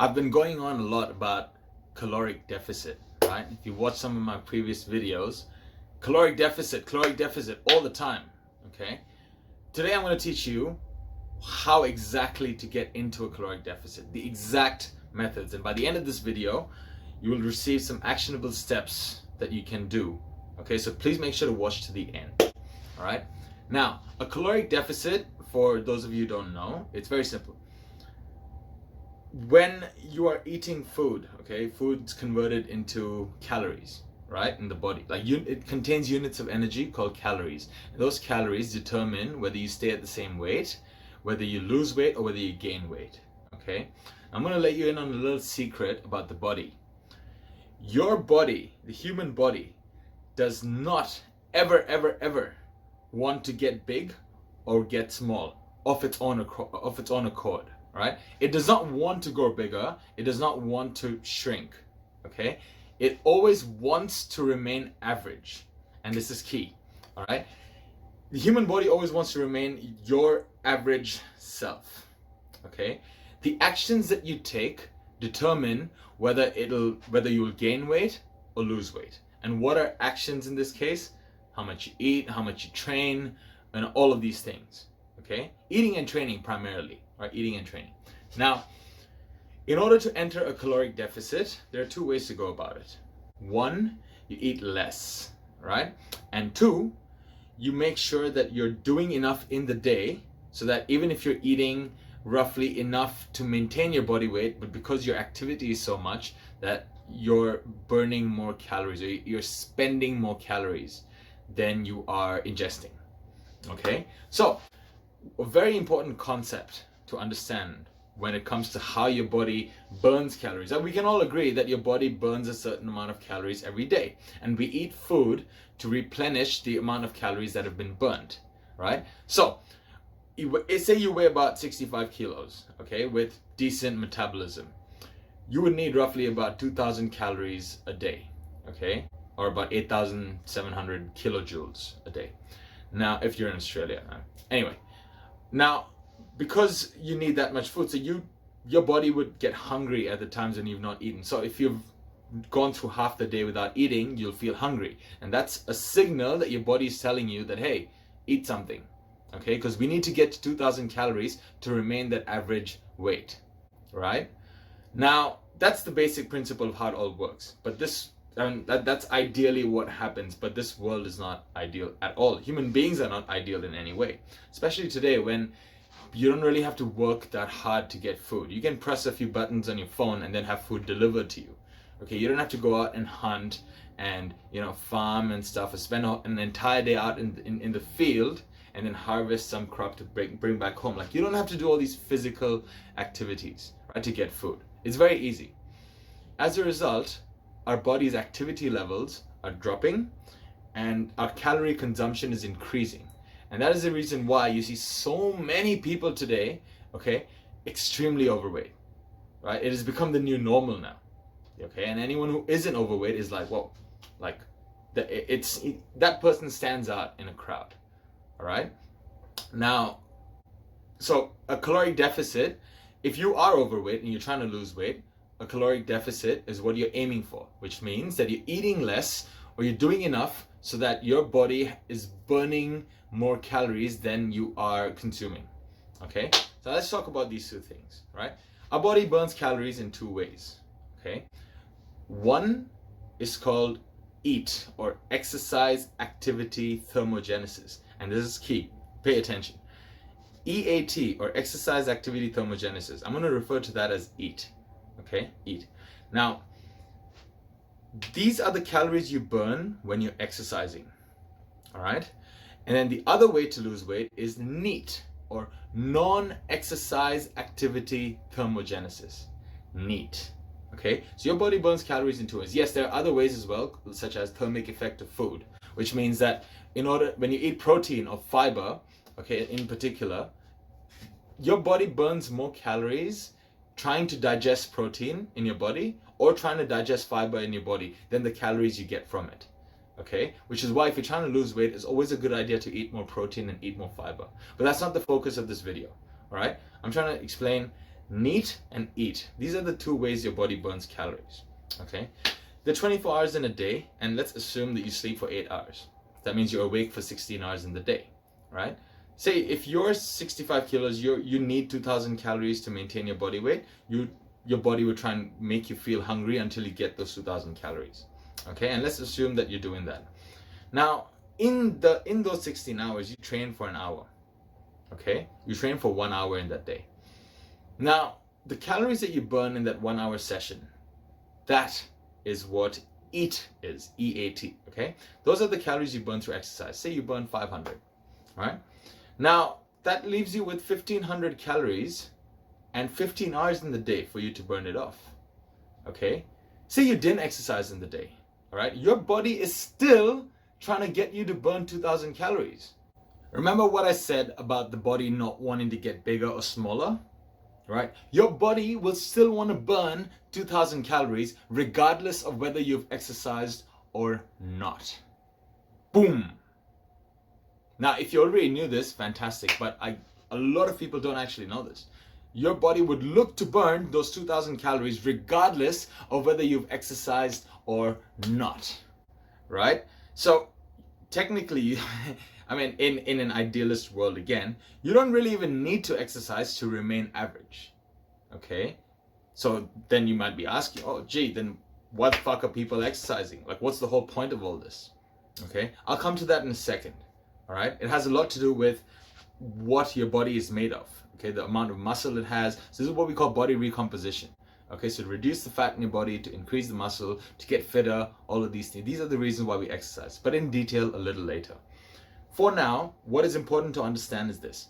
I've been going on a lot about caloric deficit, right? If you watch some of my previous videos, caloric deficit all the time, okay? Today I'm going to teach you how exactly to get into a caloric deficit, the exact methods. And by the end of this video, you will receive some actionable steps that you can do. Okay, so please make sure to watch to the end. All right. Now, a caloric deficit, for those of you who don't know, it's very simple. When you are eating food, okay, food's converted into calories, right, in the body. Like it contains units of energy called calories. And those calories determine whether you stay at the same weight, whether you lose weight, or whether you gain weight. Okay, I'm going to let you in on a little secret about the body. Your body, the human body, does not ever want to get big or get small of its own accord. Right? It does not want to grow bigger. It does not want to shrink. Okay? It always wants to remain average. And this is key. All right? The human body always wants to remain your average self. Okay? The actions that you take determine whether you will gain weight or lose weight. And what are actions in this case? How much you eat, how much you train, and all of these things. Okay? Eating and training primarily. Right? Eating and training. Now, in order to enter a caloric deficit, there are two ways to go about it. One, you eat less, right? And two, you make sure that you're doing enough in the day so that even if you're eating roughly enough to maintain your body weight, but because your activity is so much that you're burning more calories or you're spending more calories than you are ingesting. Okay? So, a very important concept to understand when it comes to how your body burns calories. And we can all agree that your body burns a certain amount of calories every day. And we eat food to replenish the amount of calories that have been burnt, right? So, say you weigh about 65 kilos, okay, with decent metabolism. You would need roughly about 2,000 calories a day, okay? Or about 8,700 kilojoules a day. Now, if you're in Australia. Anyway, now, because you need that much food, so your body would get hungry at the times when you've not eaten. So if you've gone through half the day without eating, you'll feel hungry. And that's a signal that your body is telling you that, hey, eat something. Okay, because we need to get to 2,000 calories to remain that average weight, right? Now, that's the basic principle of how it all works. But that's ideally what happens, but this world is not ideal at all. Human beings are not ideal in any way, especially today when you don't really have to work that hard to get food. You can press a few buttons on your phone and then have food delivered to you. Okay, you don't have to go out and hunt and farm and stuff, or spend an entire day out in the field and then harvest some crop to bring back home. Like, you don't have to do all these physical activities, right, to get food. It's very easy. As a result, our body's activity levels are dropping and our calorie consumption is increasing. And that is the reason why you see so many people today, okay, extremely overweight, right? It has become the new normal now, okay? And anyone who isn't overweight is like, whoa, like that person stands out in a crowd, all right? Now, so a caloric deficit, if you are overweight and you're trying to lose weight, a caloric deficit is what you're aiming for, which means that you're eating less or you're doing enough so that your body is burning more calories than you are consuming. Okay? So let's talk about these two things, right? Our body burns calories in two ways. Okay? One is called EAT, or exercise activity thermogenesis. And this is key. Pay attention. EAT, or exercise activity thermogenesis. I'm going to refer to that as EAT. Okay? EAT. Now, these are the calories you burn when you're exercising. All right? And then the other way to lose weight is NEAT, or non-exercise activity thermogenesis. NEAT. Okay? So your body burns calories in two ways. Yes, there are other ways as well, such as thermic effect of food, which means that when you eat protein or fiber, okay, in particular, your body burns more calories trying to digest protein in your body or trying to digest fiber in your body than the calories you get from it. Okay, which is why if you're trying to lose weight, it's always a good idea to eat more protein and eat more fiber. But that's not the focus of this video. All right, I'm trying to explain NEAT and EAT. These are the two ways your body burns calories. Okay, the 24 hours in a day, and let's assume that you sleep for 8 hours. That means you're awake for 16 hours in the day, right? Say if you're 65 kilos, you need 2,000 calories to maintain your body weight. Your body will try and make you feel hungry until you get those 2,000 calories. Okay, and let's assume that you're doing that. Now, in those 16 hours, you train for an hour. Okay, you train for 1 hour in that day. Now, the calories that you burn in that 1 hour session, that is what EAT is, EAT, okay? Those are the calories you burn through exercise. Say you burn 500, right? Now, that leaves you with 1,500 calories and 15 hours in the day for you to burn it off, okay? Say you didn't exercise in the day, all right? Your body is still trying to get you to burn 2,000 calories. Remember what I said about the body not wanting to get bigger or smaller? Right? Your body will still want to burn 2,000 calories regardless of whether you've exercised or not. Boom! Now, if you already knew this, fantastic, but a lot of people don't actually know this. Your body would look to burn those 2,000 calories regardless of whether you've exercised or not. Right? So, technically, I mean, in an idealist world again, you don't really even need to exercise to remain average, okay? So then you might be asking, oh gee, then what the fuck are people exercising? Like, what's the whole point of all this? Okay, I'll come to that in a second, all right? It has a lot to do with what your body is made of, okay? The amount of muscle it has. So this is what we call body recomposition. Okay, so to reduce the fat in your body, to increase the muscle, to get fitter, all of these things. These are the reasons why we exercise, but in detail a little later. For now, what is important to understand is this.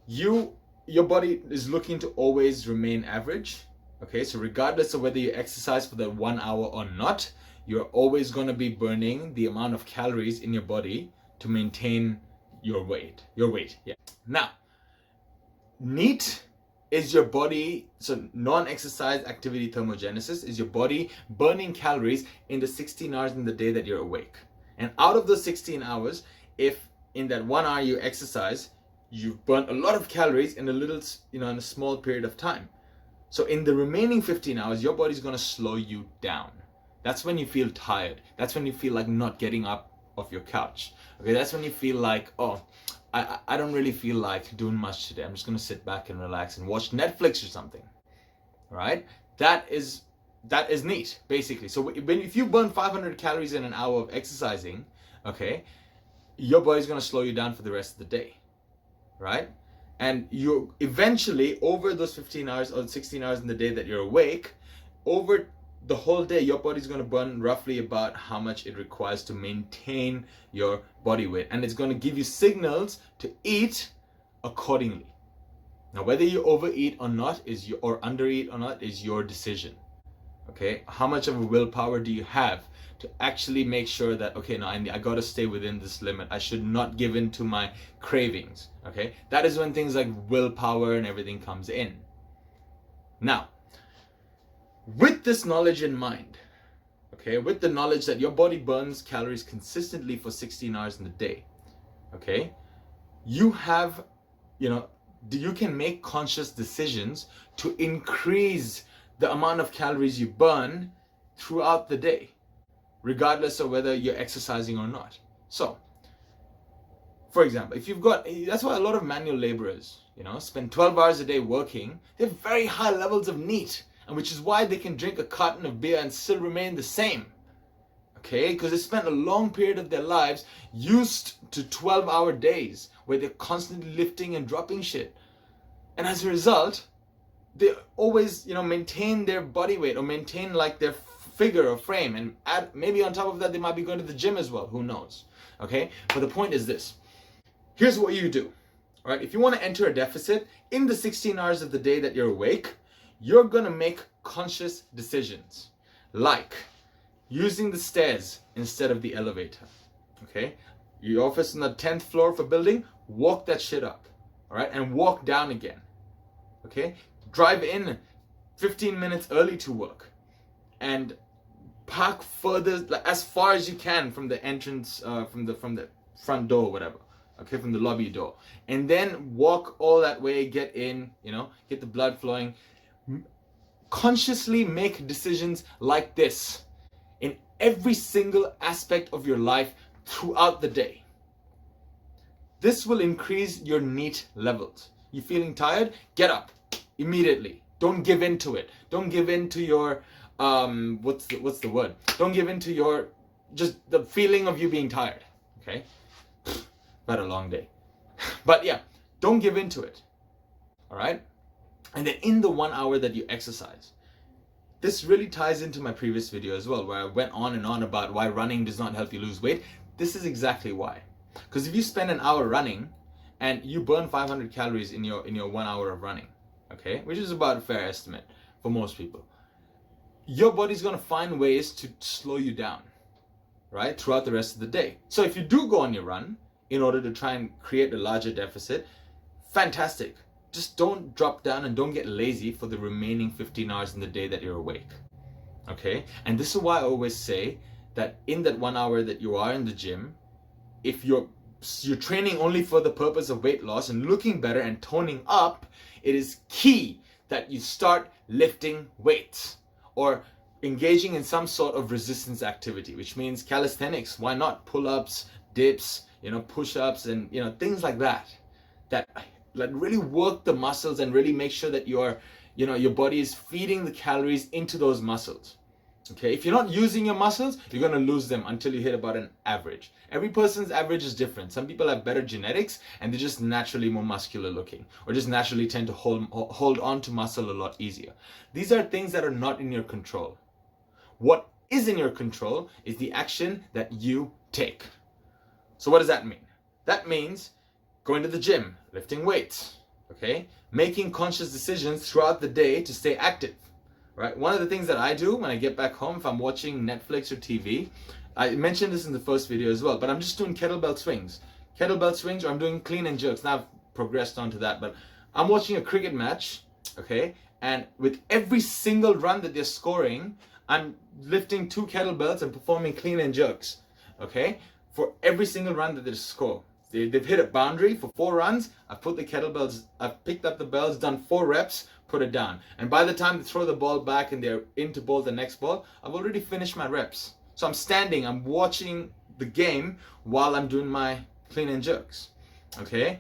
Your body is looking to always remain average. Okay, so regardless of whether you exercise for that 1 hour or not, you're always going to be burning the amount of calories in your body to maintain your weight. Yeah. Now, NEAT is your body, so non-exercise activity thermogenesis is your body burning calories in the 16 hours in the day that you're awake. And out of those 16 hours, if in that 1 hour you exercise, you've burnt a lot of calories in a little, in a small period of time. So in the remaining 15 hours, your body's going to slow you down. That's when you feel tired. That's when you feel like not getting up off your couch. Okay, that's when you feel like, oh, I don't really feel like doing much today. I'm just going to sit back and relax and watch Netflix or something. Right? That is NEAT, basically. So if you burn 500 calories in an hour of exercising, okay, your body's going to slow you down for the rest of the day, right? And you eventually, over those 15 hours or 16 hours in the day that you're awake, over the whole day, your body's going to burn roughly about how much it requires to maintain your body weight. And it's going to give you signals to eat accordingly. Now, whether you overeat or not or undereat or not is your decision. Okay, how much of a willpower do you have to actually make sure that, okay, no, I got to stay within this limit. I should not give in to my cravings. Okay, that is when things like willpower and everything comes in. Now, with this knowledge in mind, okay, with the knowledge that your body burns calories consistently for 16 hours in the day, okay, you have, you can make conscious decisions to increase the amount of calories you burn throughout the day, regardless of whether you're exercising or not. So, for example, that's why a lot of manual laborers, spend 12 hours a day working. They have very high levels of NEAT, and which is why they can drink a carton of beer and still remain the same. Okay, because they spent a long period of their lives used to 12-hour days where they're constantly lifting and dropping shit. And as a result, they always, maintain their body weight or maintain like their figure or frame, and maybe on top of that, they might be going to the gym as well. Who knows? Okay, but the point is this. Here's what you do. All right, if you want to enter a deficit in the 16 hours of the day that you're awake, you're going to make conscious decisions, like using the stairs instead of the elevator. Okay, your office on the 10th floor of a building, walk that shit up. All right, and walk down again. Okay, drive in 15 minutes early to work and park further, like as far as you can from the entrance, from the front door, whatever. Okay, from the lobby door, and then walk all that way, get in, get the blood flowing, consciously make decisions like this in every single aspect of your life throughout the day. This will increase your NEAT levels. You feeling tired? Get up immediately. Don't give in to it. Don't give in to your what's the word? Don't give in to your just the feeling of you being tired. Okay? Had a long day. But yeah, don't give in to it. All right? And then in the 1 hour that you exercise, this really ties into my previous video as well, where I went on and on about why running does not help you lose weight. This is exactly why. Because if you spend an hour running and you burn 500 calories in your 1 hour of running, okay, which is about a fair estimate for most people, your body's going to find ways to slow you down, right, throughout the rest of the day. So if you do go on your run in order to try and create a larger deficit, fantastic. Just don't drop down and don't get lazy for the remaining 15 hours in the day that you're awake. Okay? And this is why I always say that in that 1 hour that you are in the gym, if you're training only for the purpose of weight loss and looking better and toning up, it is key that you start lifting weights or engaging in some sort of resistance activity, which means calisthenics. Why not? Pull-ups, dips, push-ups, and things like that. That really work the muscles and really make sure that your body is feeding the calories into those muscles. Okay, if you're not using your muscles, you're going to lose them until you hit about an average. Every person's average is different. Some people have better genetics and they're just naturally more muscular looking, or just naturally tend to hold on to muscle a lot easier. These are things that are not in your control. What is in your control is the action that you take. So what does that mean? That means going to the gym, lifting weights, okay? Making conscious decisions throughout the day to stay active. Right? One of the things that I do when I get back home, if I'm watching Netflix or TV, I mentioned this in the first video as well, but I'm just doing kettlebell swings. Kettlebell swings, or I'm doing clean and jerks. Now I've progressed onto that, but I'm watching a cricket match, okay? And with every single run that they're scoring, I'm lifting 2 kettlebells and performing clean and jerks, okay? For every single run that they score. They've hit a boundary for 4 runs. I've put the kettlebells, I've picked up the bells, done 4 reps, put it down. And by the time they throw the ball back and they're in to bowl the next ball, I've already finished my reps. So I'm standing, I'm watching the game while I'm doing my clean and jerks. Okay?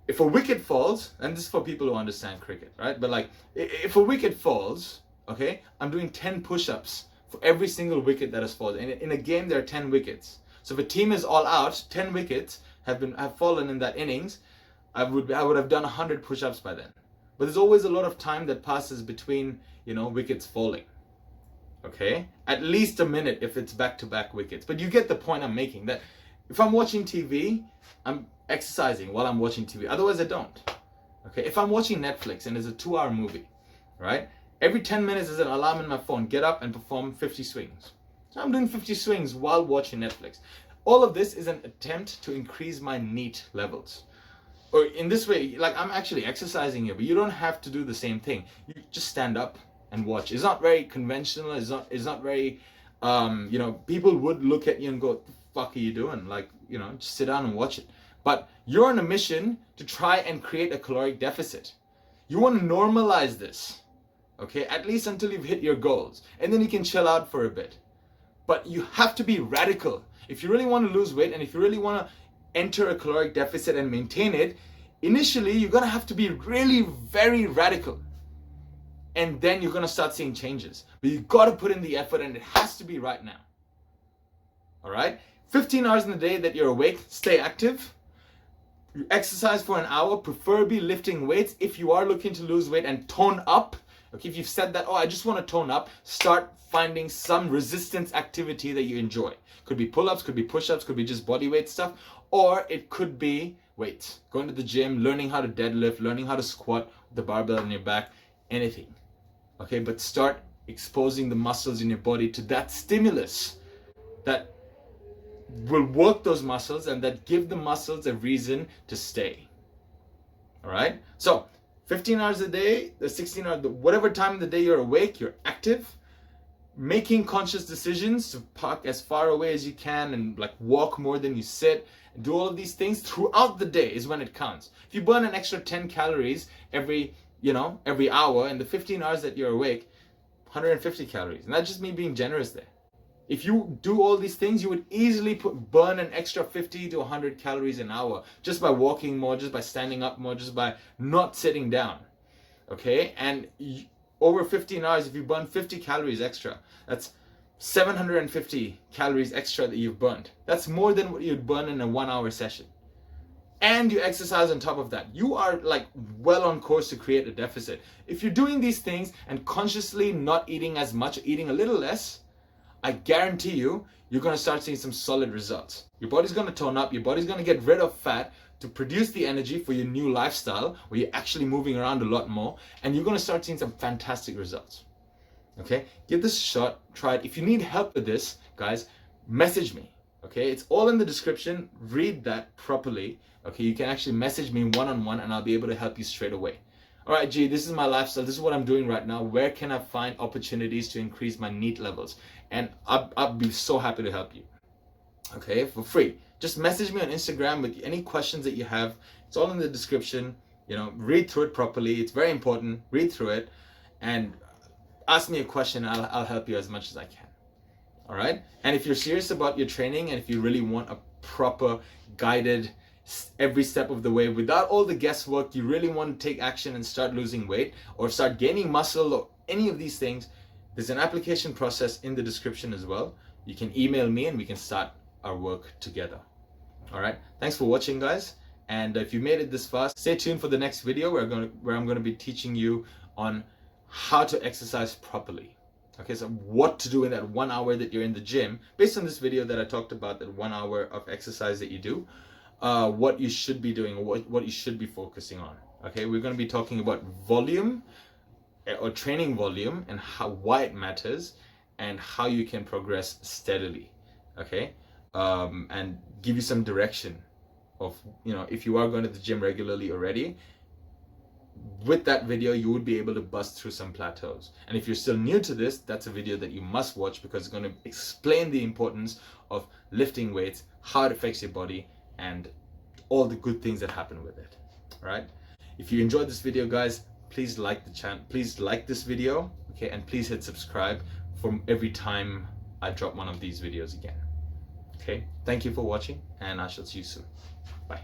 If a wicket falls, and this is for people who understand cricket, right? But like, if a wicket falls, okay, I'm doing 10 push-ups for every single wicket that has fallen. In a game, there are 10 wickets. So if a team is all out, 10 wickets have fallen in that innings, I would have done 100 push-ups by then. But there's always a lot of time that passes between, wickets falling. Okay? At least a minute if it's back-to-back wickets. But you get the point I'm making, that if I'm watching TV, I'm exercising while I'm watching TV. Otherwise, I don't. Okay? If I'm watching Netflix and it's a 2-hour movie, right? Every 10 minutes there's an alarm in my phone. Get up and perform 50 swings. So I'm doing 50 swings while watching Netflix. All of this is an attempt to increase my NEAT levels. Or in this way, like, I'm actually exercising here, but you don't have to do the same thing. You just stand up and watch. It's not very conventional. It's not very, people would look at you and go, what the fuck are you doing? Like, just sit down and watch it. But you're on a mission to try and create a caloric deficit. You want to normalize this, okay? At least until you've hit your goals. And then you can chill out for a bit. But you have to be radical. If you really want to lose weight and if you really want to enter a caloric deficit and maintain it, initially you're going to have to be really very radical. And then you're going to start seeing changes. But you've got to put in the effort, and it has to be right now. All right? 15 hours in the day that you're awake, stay active. You exercise for an hour, preferably lifting weights if you are looking to lose weight and tone up. Okay, if you've said that, I just want to tone up, start finding some resistance activity that you enjoy. Could be pull-ups, could be push-ups, could be just body weight stuff, or it could be weights. Going to the gym, learning how to deadlift, learning how to squat with the barbell on your back, anything. Okay, but start exposing the muscles in your body to that stimulus that will work those muscles and that give the muscles a reason to stay. All right? So, 15 hours a day, the 16 hours, whatever time of the day you're awake, you're active, making conscious decisions to park as far away as you can and like walk more than you sit, do all of these things throughout the day is when it counts. If you burn an extra 10 calories every every hour, and the 15 hours that you're awake, 150 calories. And that's just me being generous there. If you do all these things, you would easily burn an extra 50 to 100 calories an hour just by walking more, just by standing up more, just by not sitting down. Okay? And over 15 hours, if you burn 50 calories extra, that's 750 calories extra that you've burned. That's more than what you'd burn in a 1-hour session. And you exercise on top of that. You are like well on course to create a deficit. If you're doing these things and consciously not eating as much, eating a little less, I guarantee you, you're going to start seeing some solid results. Your body's going to tone up. Your body's going to get rid of fat to produce the energy for your new lifestyle where you're actually moving around a lot more. And you're going to start seeing some fantastic results. Okay? Give this a shot. Try it. If you need help with this, guys, message me. Okay? It's all in the description. Read that properly. Okay? You can actually message me one-on-one and I'll be able to help you straight away. All right, G, this is my lifestyle. This is what I'm doing right now. Where can I find opportunities to increase my NEAT levels? And I'll be so happy to help you. Okay, for free. Just message me on Instagram with any questions that you have. It's all in the description. Read through it properly. It's very important. Read through it and ask me a question. I'll help you as much as I can. All right? And if you're serious about your training and if you really want a proper guided every step of the way without all the guesswork, you really want to take action and start losing weight or start gaining muscle or any of these things, there's an application process in the description as well. You can email me and we can start our work together. All right, thanks for watching, guys. And if you made it this far, stay tuned for the next video where I'm going to be teaching you on how to exercise properly. Okay, so what to do in that 1 hour that you're in the gym, based on this video that I talked about, that 1 hour of exercise that you do. What you should be doing, or what you should be focusing on. Okay, we're going to be talking about volume or training volume and why it matters and how you can progress steadily. Okay, and give you some direction of if you are going to the gym regularly already. With that video, you would be able to bust through some plateaus. And if you're still new to this, that's a video that you must watch because it's going to explain the importance of lifting weights, how it affects your body, and all the good things that happen with it. All right, if you enjoyed this video, guys, please like the channel, please like this video, okay, and please hit subscribe for every time I drop one of these videos again. Okay, thank you for watching and I shall see you soon. Bye.